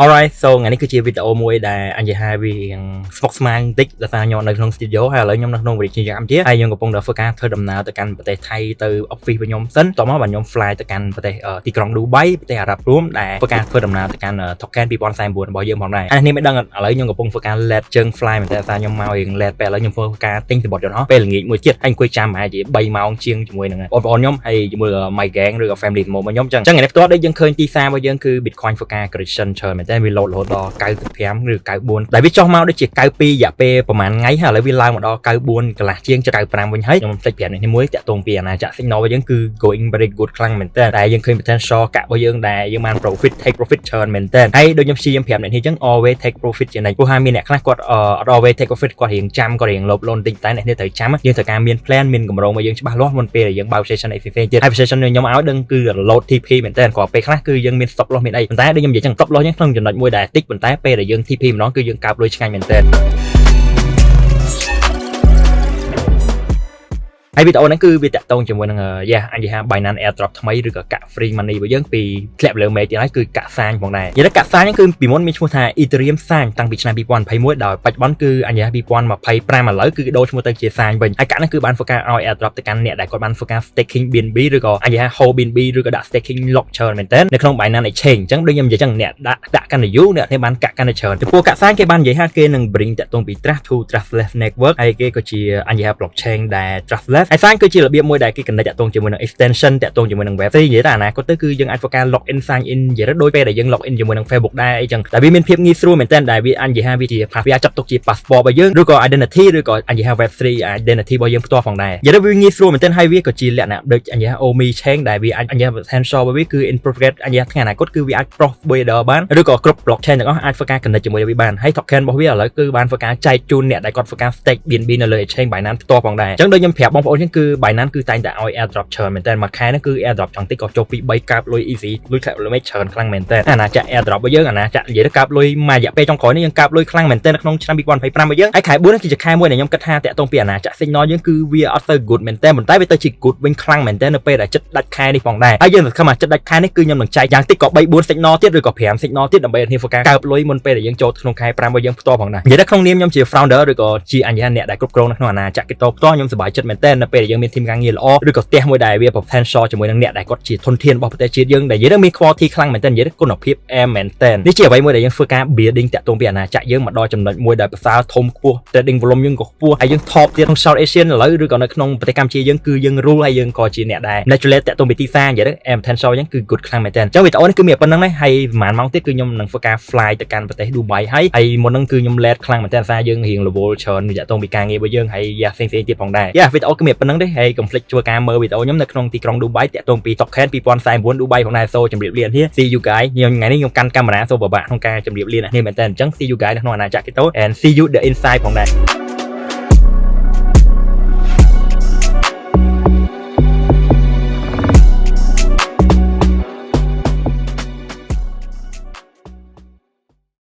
Alright so ថ្ងៃនេះគឺជាវីដេអូមួយដែលអញនិយាយថាវាស្មុគស្មាញបន្តិចដោយសារខ្ញុំនៅក្នុង studio ហើយឥឡូវខ្ញុំនៅក្នុងវិទ្យាកម្មទៀតហើយខ្ញុំកំពុងតែធ្វើការធ្វើដំណើរទៅកាន់ប្រទេសថៃទៅ office របស់ខ្ញុំសិនតោះមកបាទខ្ញុំ fly ទៅកាន់ប្រទេសទីក្រុង Dubai ប្រទេសអារ៉ាប់រួមដែលធ្វើការធ្វើដំណើរទៅកាន់ Token 2049របស់យើងផងដែរហើយនេះមិនដឹងឥឡូវខ្ញុំកំពុងធ្វើការ let ជើង fly មែនតើដោយសារខ្ញុំមករៀង let ពេលឥឡូវខ្ញុំធ្វើការទិញសំបុត្រយន្តហោះពេលល្ងាចមួយទៀតហើយអង្គុយចាំប្រហែលជា3ម៉ោងជាងជាមួយនឹងបងប្អូនខ្ញុំហើយជាមួយ my gang ឬក៏ family របស់ខ្ញុំអញ្ចឹងថ្ងៃនេះផ្ទាល់ដូចយើងឃើញទីផ្សាររបស់យើងគឺ Bitcoin ធ្វើការ correction ច្រើនមែនតើវា load រហូតដល់95ឬ94ដែលវាចុះមកដូចជា92រយៈពេលប្រហែលថ្ងៃហើយឥឡូវវាឡើងមកដល់94កន្លះជាង95វិញហើយខ្ញុំភ្លេចប្រាប់នេះមួយតាក់ទងពីអាណាចក្រ signal របស់យើងគឺ going very good ខ្លាំងមែនតើតែយើងឃើញ potential កាក់របស់យើងដែលយើងបាន profit take profit ច្រើនមែនតើហើយដូចខ្ញុំព្យាយាមប្រាប់អ្នកនេះអញ្ចឹង always take profit ជានិច្ចព្រោះថាមានអ្នកខ្លះគាត់អត់ always take profit គាត់រៀងចាំគាត់រៀងលបលន់តិចតែអ្នកនេះត្រូវចាំយើងត្រូវការមាន plan មានកម្រងរបស់យើងច្បាស់លាស់មុនពេលដែលយើងបើក session ផ្សេងៗទៀតហើយ session ខ្ញុំឲ្យដឹងគឺ load TP មែនតើគាត់ពេលខ្លះគឺយើងមាន stop loss មានអីប៉ុន្តែដូចខ្ញុំនិយាយអញ្ចឹង stop loss យើងក្នុងចំណុចមួយដែលតិចប៉ុន្តែពេលដែលយើង TP ម្ដងគឺយើងកើបលុយឆ្ងាញ់មែនតើហើយវីដេអូហ្នឹងគឺវាតាក់ទងជាមួយនឹងអញនិយាយថា Binance Airdrop ថ្មីឬក៏កាក់ free money របស់យើងពីធ្លាក់លើមេទៀតហើយគឺកាក់សាញផងដែរនិយាយថាកាក់សាញហ្នឹងគឺពីមុនមានឈ្មោះថា Ethereum សាញតាំងពីឆ្នាំ2021ដោយបច្ចុប្បន្នគឺអញនិយាយថា2025ឥឡូវគឺដូរឈ្មោះទៅជាសាញវិញហើយកាក់ហ្នឹងគឺបានធ្វើការឲ្យ Airdrop ទៅកាន់អ្នកដែលគាត់បានធ្វើការ staking BNB ឬក៏អញនិយាយថា hold BNB ឬក៏ដាក់ staking lock ច្រើនមែនតើនៅក្នុង Binance Exchange អញ្ចឹងដូចខ្ញុំនិយាយអញ្ចឹងអ្នកដាក់កាន់តែយូរអ្នកនេះបានកាក់កាន់តែច្រើនចំពោះកាក់សាញគេបាននិយាយថាគេនឹង bring តាក់ទងពី Trust to Trustless Network ហើយគេក៏ជាអញនិយាយថា blockchain ដែល trustless ហើយសាញគឺជារបៀបមួយដែលគេ connect តាក់ទងជាមួយនឹង extension តាក់ទងជាមួយនឹង web និយាយថាអនាគតទៅគឺយើងអាចធ្វើការ log in sign in និយាយទៅដូចពេលដែលយើង log in ជាមួយនឹង Facebook ដែរអីចឹងតែវាមានភាពងាយស្រួលមែនតើដែលវាអញនិយាយថាវាជា វាចាប់ទុកជា passport របស់យើងឬក៏ identity ឬក៏អញនិយាយថា web3 identity របស់យើងផ្ទាល់ផងដែរនិយាយទៅវាងាយស្រួលមែនតើហើយវាក៏ជាលក្ខណៈដូចអញនិយាយថា Omi chain ដែលវាអញនិយាយថា potential របស់វាគឺ in progress អញនិយាយថាថ្ងៃអនាគតគឺវាអាច cross border បានឬក៏គ្រប់ blockchain ទាំងអស់អាចធ្វើការ connect ជាមួយវាបានហើយ token របស់វាឥឡូវគឺបានធ្វើការចែកជូនអ្នកដែលគាត់ធ្វើការ stake BNB នៅលើ exchange Binance ផ្ទាល់ផងដែរអញ្ចឹងដូចខ្ញុំប្រាប់បងប្អូនចឹងគឺ Binance គឺតែងតែឲ្យ airdrop ច្រើនមែនតើមួយខែហ្នឹងគឺ airdrop ចង់តិចក៏ចុះពី3កាបលុយ easy លុយ calculate ច្រើនខ្លាំងមែនតើអាណាចក្រ airdrop របស់យើងអាណាចក្រនិយាយទៅកាបលុយមួយរយៈពេលចុងក្រោយនេះយើងកាបលុយខ្លាំងមែនតើក្នុងឆ្នាំ2025របស់យើងហើយខែ4នេះគឺជាខែមួយដែលខ្ញុំគិតថាតាក់ទងពីអាណាចក្រ signal យើងគឺវាអត់ទៅ good មែនតើប៉ុន្តែវាទៅជា good វិញខ្លាំងមែនតើនៅពេលដែលចិត្តដាច់ខែនេះផងដែរហើយយើងសង្ឃឹមថាចិត្តដាច់ខែនេះគឺខ្ញុំនឹងចែកយ៉ាងតិចក៏3 4 signal ទៀតឬក៏5 signal ទៀតដើម្បីឲ្យធ្វើការកើបលុយមុនពេលដែលយើងចូលក្នុងខែ5របស់យើងផ្ទាល់ផងដែរនិយាយទៅក្នុងនាមខ្ញុំជា founder ឬក៏ជាអញ្ញាអ្នកដែលគ្រប់គ្រងនៅក្នុងអាណាចក្រ crypto ផ្ទាល់ខ្ញុំសប្បាយចិត្តមែនតើនៅពេលដែលយើងមាន team ការងារល្អឬក៏ផ្ទះមួយដែលវា potential ជាមួយនឹងអ្នកដែលគាត់ជាធនធានរបស់ប្រទេសជាតិយើងដែលនិយាយទៅមាន quality ខ្លាំងមែនតើនិយាយទៅគុណភាពអែមមែនតើនេះជាអ្វីមួយដែលយើងធ្វើការ building តាក់ទងពីអាណាចក្រយើងមកដល់ចំណុចមួយដែលប្រសើរធំខ្ពស់ trading volume យើងក៏ខ្ពស់ហើយយើង top ទៀតក្នុង South Asian ឥឡូវឬក៏នៅក្នុងប្រទេសកម្ពុជាយើងគឺយើង rule ហើយយើងក៏ជាអ្នកដែល natural តាក់ទងពីទីផ្សារនិយាយទៅ potential យើងគឺ good ខ្លាំងមែនតើអញ្ចឹងវីដេអូនេះគឺមានប៉ុណ្្នឹងដែរហើយប្រហែលម៉ោងទៀតគឺខ្ញុំនឹងធ្វើការ fly ទៅកាន់ប្រទេស Dubai ហើយមុនហ្នឹងគឺខ្ញុំ let ខ្លាំងមែនតើសារយើងរៀង level ច្រើនតាក់ទងពីការងាររបស់យើងហើយផ្សេងៗទៀតផងដែរវីដេអូគឺមានប៉ុណ្្នឹងទេហើយកុំភ្លេចជួយការមើលវីដេអូខ្ញុំនៅក្នុងទីក្រុង Dubai តាក់ទងពី Token 2049 Dubai ផងដែរសូជម្រាបលានេះ see you guys ខ្ញុំថ្ងៃនេះខ្ញុំកាន់កាមេរ៉ាសូពិបាកក្នុងការជម្រាបលាអ្នកនេះមែនតើអញ្ចឹង see you guys នៅក្នុងអាណាចក្រ Crypto and see you the inside ផងដែរ